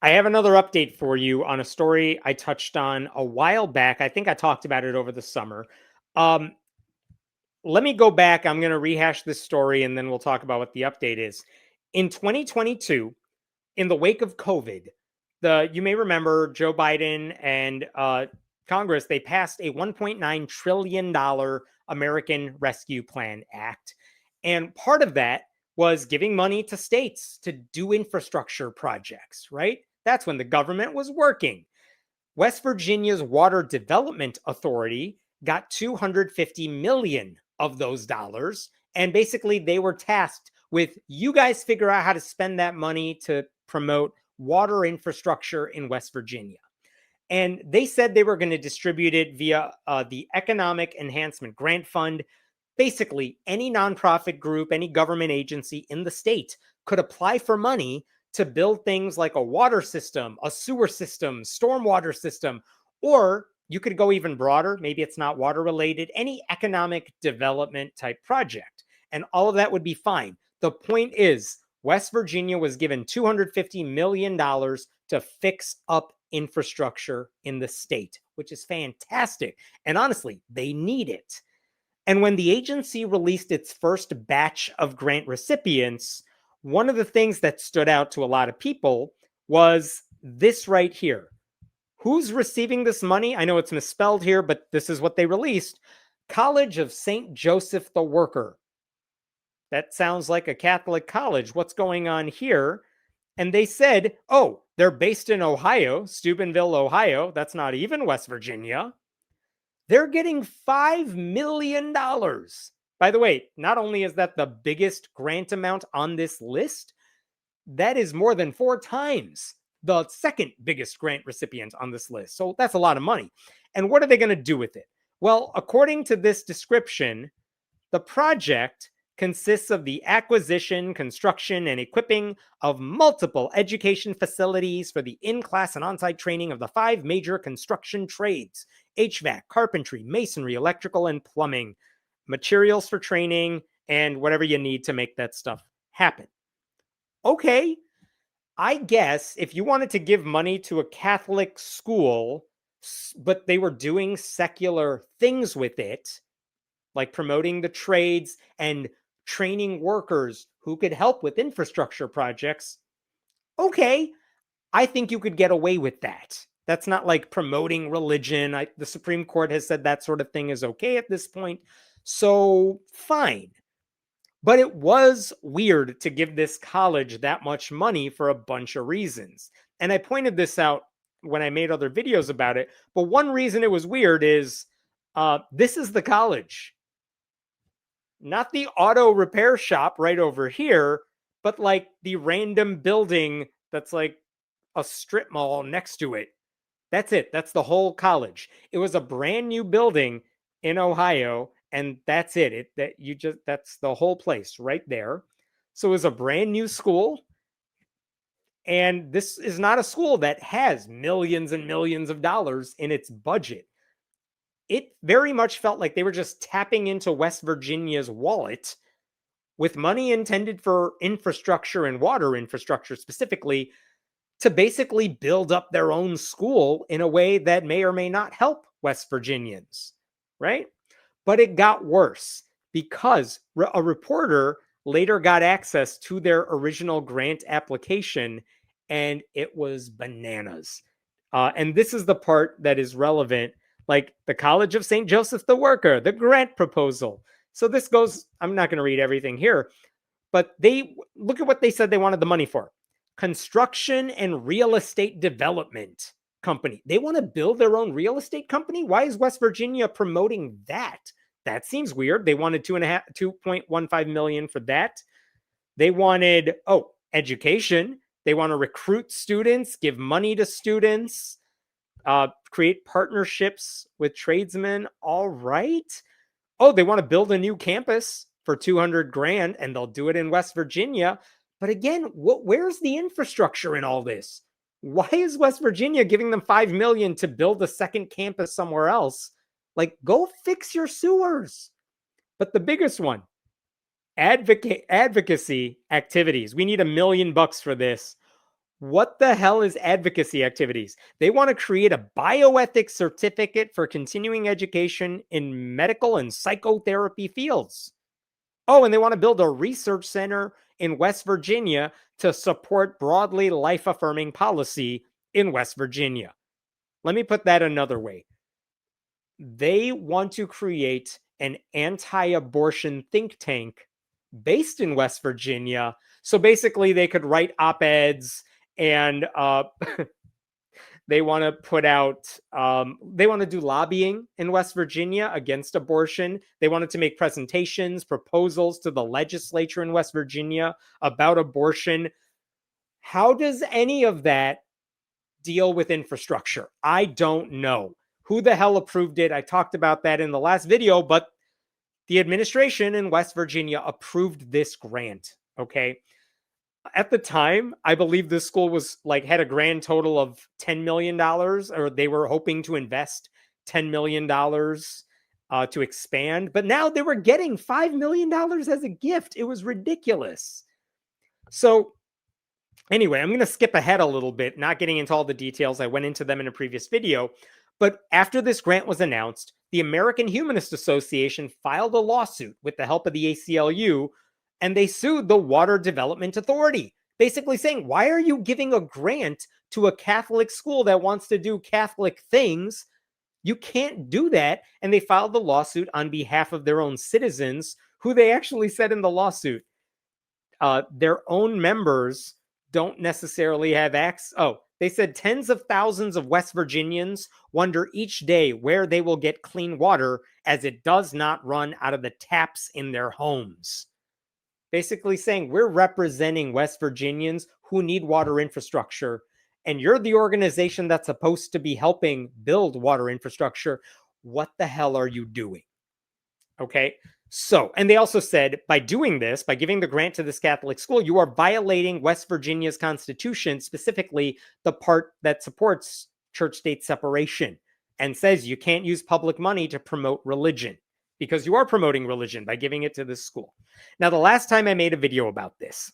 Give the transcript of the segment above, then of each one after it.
I have another update for you on a story I touched on a while back. I think I talked about it over the summer. Um, Let me go back. I'm going to rehash this story and then we'll talk about what the update is. In 2022, in the wake of COVID, you may remember Joe Biden and Congress, they passed a $1.9 trillion American Rescue Plan Act. And part of that was giving money to states to do infrastructure projects, right? That's when the government was working. West Virginia's Water Development Authority got 250 million of those dollars. And basically, they were tasked with you guys figure out how to spend that money to promote water infrastructure in West Virginia. And they said they were going to distribute it via the Economic Enhancement Grant Fund. Basically, any nonprofit group, any government agency in the state could apply for money to build things like a water system, a sewer system, stormwater system, or you could go even broader. Maybe it's not water related, any economic development type project. And all of that would be fine. The point is, West Virginia was given $250 million to fix up infrastructure in the state, which is fantastic. And honestly, they need it. And when the agency released its first batch of grant recipients, one of the things that stood out to a lot of people was this right here. Who's receiving this money? I know it's misspelled here, but this is what they released. College of St. Joseph the Worker. That sounds like a Catholic college. What's going on here? And they said, oh, they're based in Ohio, Steubenville, Ohio. That's not even West Virginia. They're getting $5 million. By the way, not only is that the biggest grant amount on this list, that is more than 4 times the second biggest grant recipient on this list. So that's a lot of money. And what are they going to do with it? Well, according to this description, the project consists of the acquisition, construction, and equipping of multiple education facilities for the in-class and on-site training of the 5 major construction trades: HVAC, carpentry, masonry, electrical, and plumbing, materials for training, and whatever you need to make that stuff happen. Okay, I guess if you wanted to give money to a Catholic school, but they were doing secular things with it, like promoting the trades and training workers who could help with infrastructure projects, okay, I think you could get away with that. That's not like promoting religion. The Supreme Court has said that sort of thing is okay at this point. So fine. But it was weird to give this college that much money for a bunch of reasons. And I pointed this out when I made other videos about it. But one reason it was weird is this is the college. Not the auto repair shop right over here, but like the random building that's like a strip mall next to it. That's it. That's the whole college. It was a brand new building in Ohio, and that's it. That's the whole place right there. So it was a brand new school. And this is not a school that has millions and millions of dollars in its budget. It very much felt like they were just tapping into West Virginia's wallet with money intended for infrastructure and water infrastructure specifically to basically build up their own school in a way that may or may not help West Virginians, right? But it got worse because a reporter later got access to their original grant application, and it was bananas. And this is the part that is relevant, like the College of St. Joseph the Worker, the grant proposal. So this goes, I'm not going to read everything here, but they look at what they said they wanted the money for. Construction and real estate development company. They want to build their own real estate company? Why is West Virginia promoting that? That seems weird. They wanted 2.15 million for that. They wanted, education. They want to recruit students, give money to students, create partnerships with tradesmen. All right. Oh, they want to build a new campus for 200 grand, and they'll do it in West Virginia. But again, where's the infrastructure in all this? Why is West Virginia giving them $5 million to build a second campus somewhere else? Like, go fix your sewers. But the biggest one, advocacy activities. We need $1 million for this. What the hell is advocacy activities? They want to create a bioethics certificate for continuing education in medical and psychotherapy fields. Oh, and they want to build a research center in West Virginia to support broadly life affirming policy in West Virginia. Let me put that another way. They want to create an anti abortion think tank based in West Virginia. So basically, they could write op eds and they want to put out, they want to do lobbying in West Virginia against abortion. They wanted to make presentations, proposals to the legislature in West Virginia about abortion. How does any of that deal with infrastructure? I don't know. Who the hell approved it? I talked about that in the last video, but the administration in West Virginia approved this grant. Okay. At the time, I believe this school was like had a grand total of $10 million, or they were hoping to invest $10 million to expand. But now they were getting $5 million as a gift. It was ridiculous. So anyway, I'm going to skip ahead a little bit, not getting into all the details. I went into them in a previous video. But after this grant was announced, the American Humanist Association filed a lawsuit with the help of the ACLU, and they sued the Water Development Authority, basically saying, why are you giving a grant to a Catholic school that wants to do Catholic things? You can't do that. And they filed the lawsuit on behalf of their own citizens, who they actually said in the lawsuit, their own members don't necessarily have access. Oh, they said tens of thousands of West Virginians wonder each day where they will get clean water, as it does not run out of the taps in their homes. Basically saying, we're representing West Virginians who need water infrastructure, and you're the organization that's supposed to be helping build water infrastructure. What the hell are you doing? Okay. So, and they also said, by doing this, by giving the grant to this Catholic school, you are violating West Virginia's constitution, specifically the part that supports church-state separation, and says you can't use public money to promote religion, because you are promoting religion by giving it to this school. Now, the last time I made a video about this,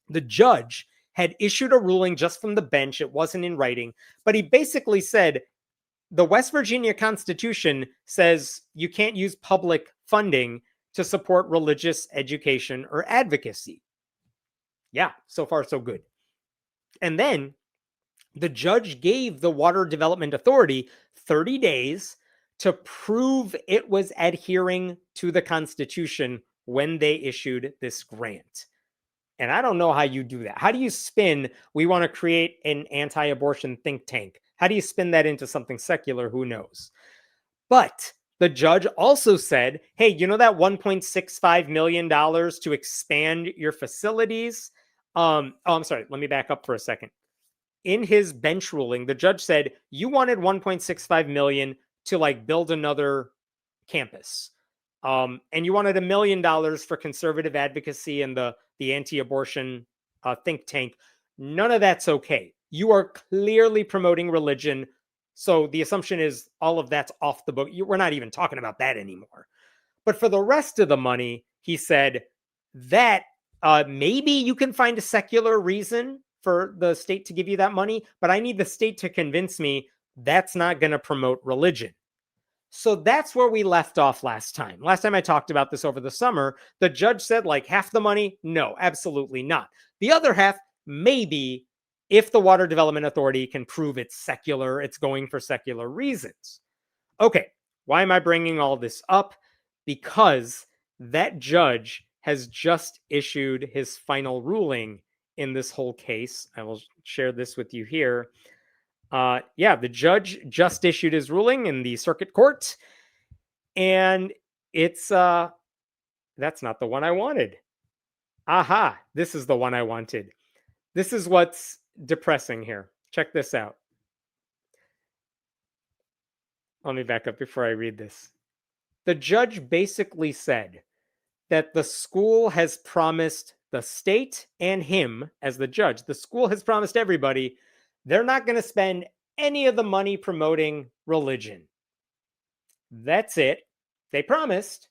the judge had issued a ruling just from the bench. It wasn't in writing, but he basically said, the West Virginia Constitution says you can't use public funding to support religious education or advocacy. Yeah, so far so good. And then the judge gave the Water Development Authority 30 days to prove it was adhering to the Constitution when they issued this grant. And I don't know how you do that. How do you spin, we want to create an anti-abortion think tank? How do you spin that into something secular? Who knows? But the judge also said, hey, you know that $1.65 million to expand your facilities? I'm sorry. Let me back up for a second. In his bench ruling, the judge said, you wanted $1.65 million to like build another campus. And you wanted $1 million for conservative advocacy and the anti-abortion think tank. None of that's okay. You are clearly promoting religion. So the assumption is all of that's off the book. We're not even talking about that anymore. But for the rest of the money, he said that maybe you can find a secular reason for the state to give you that money, but I need the state to convince me that's not going to promote religion. So that's where we left off last time. Last time I talked about this over the summer, the judge said like half the money, no, absolutely not. The other half, maybe, if the Water Development Authority can prove it's secular, it's going for secular reasons. Okay, why am I bringing all this up? Because that judge has just issued his final ruling in this whole case. I will share this with you here. The judge just issued his ruling in the circuit court, and it's that's not the one I wanted. Aha, this is the one I wanted. This is what's depressing here. Check this out. Let me back up before I read this. The judge basically said that the school has promised the state and him as the judge, the school has promised everybody they're not going to spend any of the money promoting religion. That's it. They promised.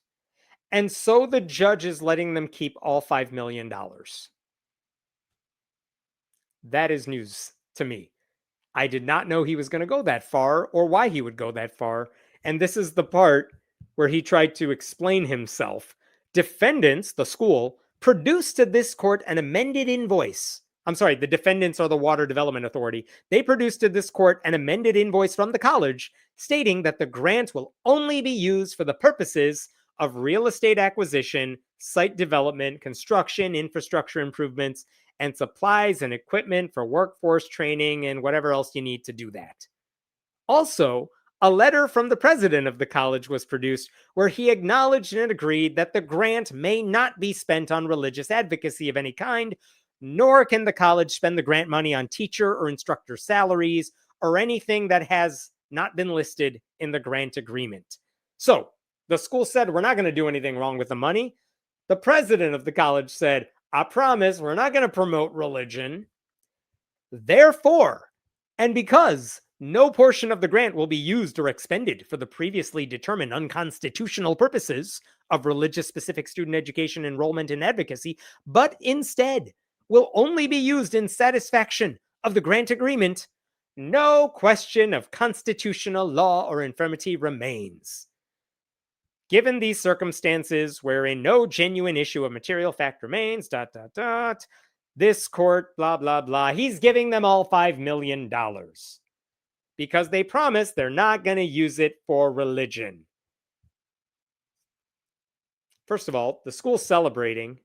And so the judge is letting them keep all $5 million. That is news to me. I did not know he was going to go that far or why he would go that far. And this is the part where he tried to explain himself. Defendants, the school, produced to this court an amended invoice. I'm sorry, the defendants are the Water Development Authority. They produced to this court an amended invoice from the college stating that the grant will only be used for the purposes of real estate acquisition, site development, construction, infrastructure improvements, and supplies and equipment for workforce training and whatever else you need to do that. Also, a letter from the president of the college was produced where he acknowledged and agreed that the grant may not be spent on religious advocacy of any kind, nor can the college spend the grant money on teacher or instructor salaries or anything that has not been listed in the grant agreement. So, the school said, we're not going to do anything wrong with the money. The president of the college said, I promise we're not going to promote religion. Therefore, and because no portion of the grant will be used or expended for the previously determined unconstitutional purposes of religious specific student education, enrollment, and advocacy, but instead will only be used in satisfaction of the grant agreement, no question of constitutional law or infirmity remains. Given these circumstances wherein no genuine issue of material fact remains, this court, blah, blah, blah, he's giving them all $5 million because they promise they're not going to use it for religion. First of all, the school's celebrating,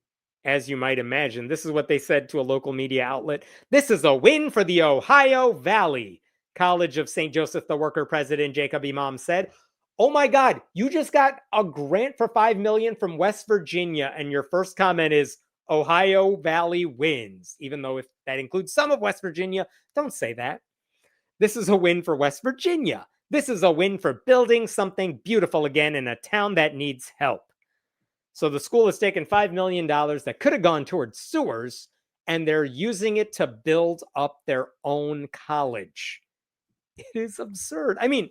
as you might imagine. This is what they said to a local media outlet. This is a win for the Ohio Valley. College of St. Joseph the Worker president Jacob Imam said, oh my God, you just got a grant for $5 million from West Virginia, and your first comment is Ohio Valley wins, even though if that includes some of West Virginia, don't say that. This is a win for West Virginia. This is a win for building something beautiful again in a town that needs help. So the school has taken $5 million that could have gone towards sewers, and they're using it to build up their own college. It is absurd. I mean,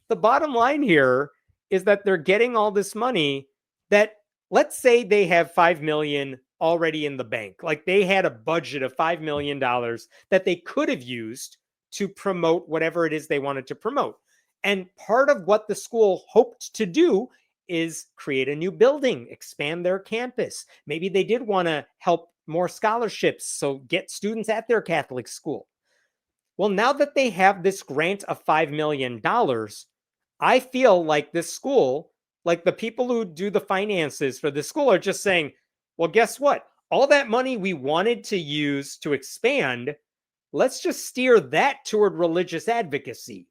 the bottom line here is that they're getting all this money that, let's say they have $5 million already in the bank. Like they had a budget of $5 million that they could have used to promote whatever it is they wanted to promote. And part of what the school hoped to do is create a new building, expand their campus. Maybe they did want to help more scholarships, so get students at their Catholic school. Well, now that they have this grant of $5 million, I feel like this school, like the people who do the finances for this school are just saying, well, guess what? All that money we wanted to use to expand, let's just steer that toward religious advocacy,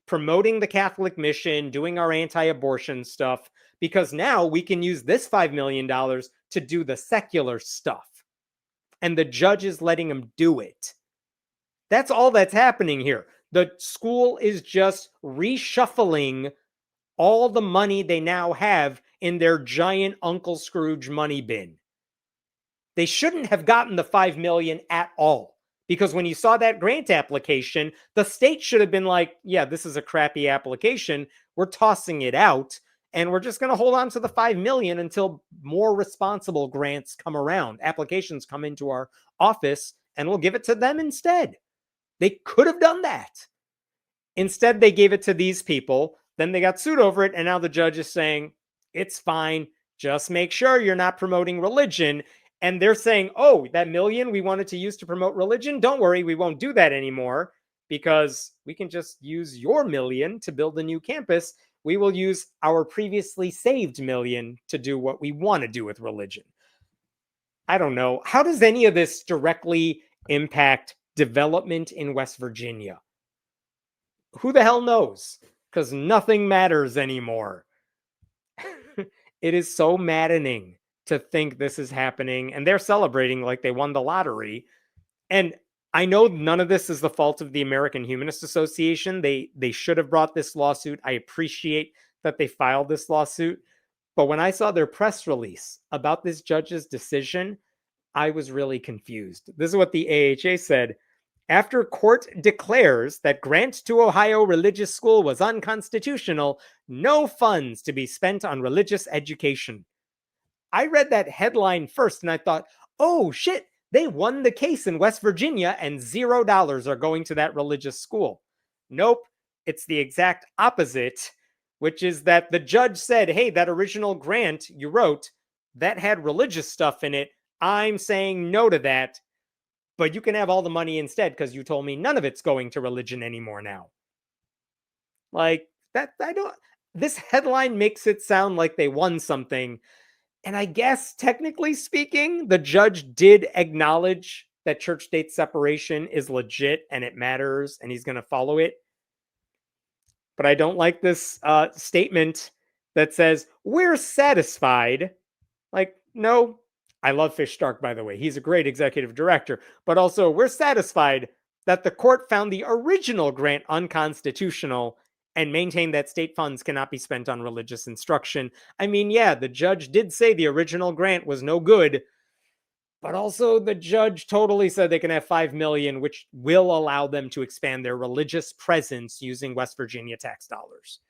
promoting the Catholic mission, doing our anti-abortion stuff, because now we can use this $5 million to do the secular stuff. And the judge is letting them do it. That's all that's happening here. The school is just reshuffling all the money they now have in their giant Uncle Scrooge money bin. They shouldn't have gotten the $5 million at all. Because when you saw that grant application, the state should have been like, yeah, this is a crappy application. We're tossing it out. And we're just going to hold on to the $5 million until more responsible grants come around. Applications come into our office and we'll give it to them instead. They could have done that. Instead, they gave it to these people. Then they got sued over it. And now the judge is saying, it's fine. Just make sure you're not promoting religion. And they're saying, oh, that $1 million we wanted to use to promote religion, don't worry, we won't do that anymore because we can just use your $1 million to build a new campus. We will use our previously saved $1 million to do what we want to do with religion. I don't know. How does any of this directly impact development in West Virginia? Who the hell knows? Because nothing matters anymore. It is so maddening to think this is happening, and they're celebrating like they won the lottery. And I know none of this is the fault of the American Humanist Association. They should have brought this lawsuit. I appreciate that they filed this lawsuit. But when I saw their press release about this judge's decision, I was really confused. This is what the AHA said. After court declares that grant to Ohio religious school was unconstitutional, no funds to be spent on religious education. I read that headline first and I thought, oh shit, They won the case in West Virginia and $0 are going to that religious school. Nope, it's the exact opposite, which is that the judge said, hey, that original grant you wrote, that had religious stuff in it. I'm saying no to that, but you can have all the money instead because you told me none of it's going to religion anymore now. Like that, I don't. This headline makes it sound like they won something. And I guess technically speaking, the judge did acknowledge that church state separation is legit and it matters and he's going to follow it. But I don't like this statement that says, we're satisfied. Like, no, I love Fish Stark, by the way. He's a great executive director. But also, we're satisfied that the court found the original grant unconstitutional and maintained that state funds cannot be spent on religious instruction. I mean, yeah, the judge did say the original grant was no good, but also the judge totally said they can have $5 million, which will allow them to expand their religious presence using West Virginia tax dollars.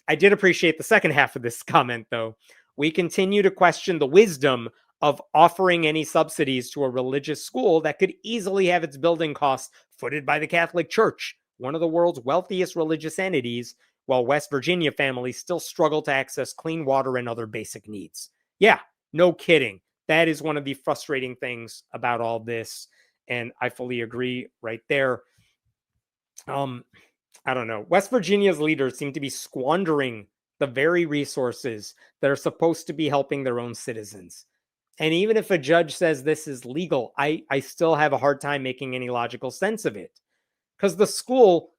I did appreciate the second half of this comment, though. We continue to question the wisdom of offering any subsidies to a religious school that could easily have its building costs footed by the Catholic Church, one of the world's wealthiest religious entities, while West Virginia families still struggle to access clean water and other basic needs. Yeah, no kidding. That is one of the frustrating things about all this, and I fully agree right there. I don't know. West Virginia's leaders seem to be squandering the very resources that are supposed to be helping their own citizens. And even if a judge says this is legal, I still have a hard time making any logical sense of it. Because the school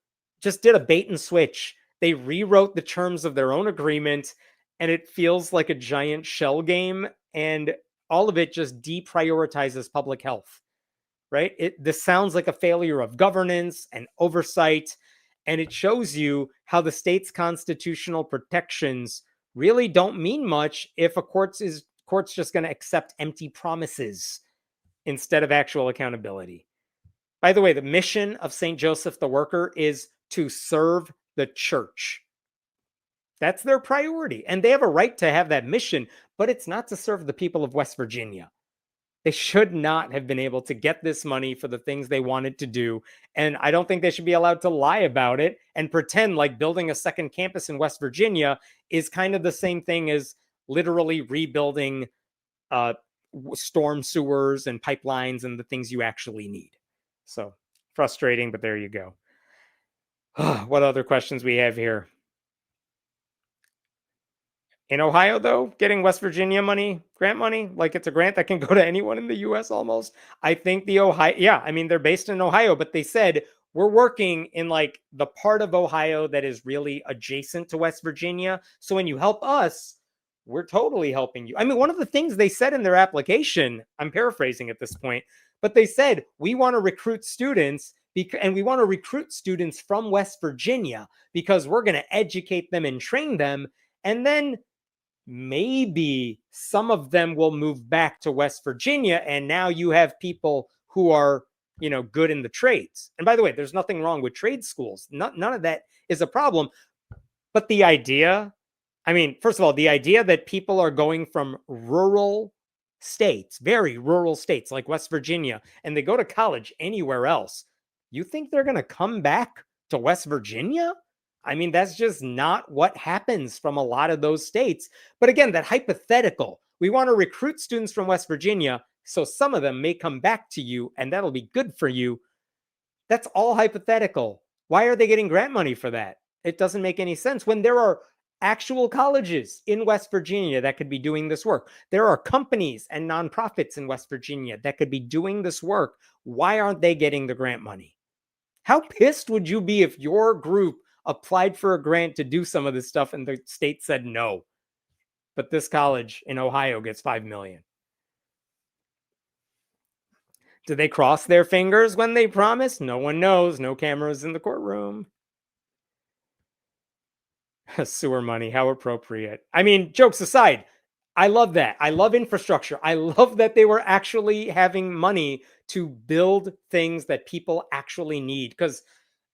just did a bait and switch. They rewrote the terms of their own agreement, and it feels like a giant shell game. And all of it just deprioritizes public health, right? This sounds like a failure of governance and oversight. And it shows you how the state's constitutional protections really don't mean much if a court's just going to accept empty promises instead of actual accountability. By the way, the mission of St. Joseph the Worker is to serve the church. That's their priority. And they have a right to have that mission, but it's not to serve the people of West Virginia. They should not have been able to get this money for the things they wanted to do. And I don't think they should be allowed to lie about it and pretend like building a second campus in West Virginia is kind of the same thing as literally rebuilding storm sewers and pipelines and the things you actually need. So frustrating, but there you go. What other questions we have here? In Ohio, though, getting West Virginia money, grant money, like it's a grant that can go to anyone in the US almost. I think the Ohio, yeah, I mean, they're based in Ohio, but they said we're working in like the part of Ohio that is really adjacent to West Virginia. So when you help us, we're totally helping you. I mean, one of the things they said in their application, I'm paraphrasing at this point, but they said, we want to recruit students and we want to recruit students from West Virginia because we're going to educate them and train them. And then maybe some of them will move back to West Virginia. And now you have people who are, good in the trades. And by the way, there's nothing wrong with trade schools. None of that is a problem. But the idea, first of all, the idea that people are going from rural states, very rural states like West Virginia, and they go to college anywhere else, you think they're going to come back to West Virginia? That's just not what happens from a lot of those states. But again, that hypothetical, we want to recruit students from West Virginia, so some of them may come back to you, and that'll be good for you. That's all hypothetical. Why are they getting grant money for that? It doesn't make any sense when there are actual colleges in West Virginia that could be doing this work. There are companies and nonprofits in West Virginia that could be doing this work. Why aren't they getting the grant money? How pissed would you be if your group applied for a grant to do some of this stuff and the state said no, but this college in Ohio gets $5 million? Do they cross their fingers when they promise? No one knows. No cameras in the courtroom. Sewer money, how appropriate. Jokes aside, I love that. I love infrastructure. I love that they were actually having money to build things that people actually need. Because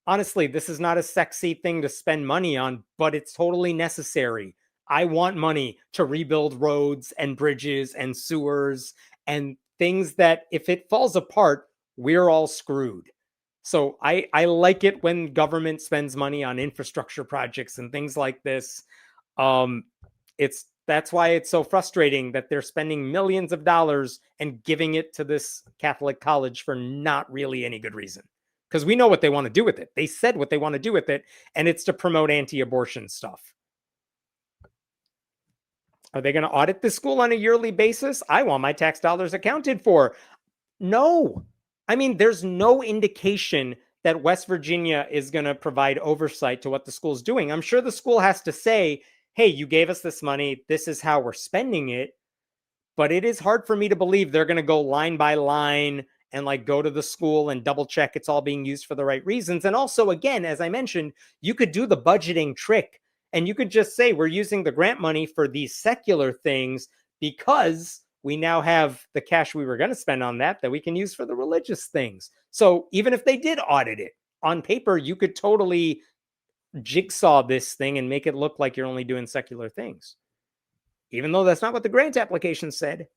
honestly, this is not a sexy thing to spend money on, but it's totally necessary. I want money to rebuild roads and bridges and sewers and things that if it falls apart, we're all screwed. So I like it when government spends money on infrastructure projects and things like this. Um, that's why it's so frustrating that they're spending millions of dollars and giving it to this Catholic college for not really any good reason. Because we know what they want to do with it. They said what they want to do with it, and it's to promote anti-abortion stuff. Are they going to audit this school on a yearly basis? I want my tax dollars accounted for. No. I mean, there's no indication that West Virginia is going to provide oversight to what the school's doing. I'm sure the school has to say, hey, you gave us this money. This is how we're spending it. But it is hard for me to believe they're going to go line by line and like go to the school and double check it's all being used for the right reasons. And also, again, as I mentioned, you could do the budgeting trick and you could just say we're using the grant money for these secular things because we now have the cash we were going to spend on that we can use for the religious things. So even if they did audit it on paper, you could totally jigsaw this thing and make it look like you're only doing secular things, even though that's not what the grant application said.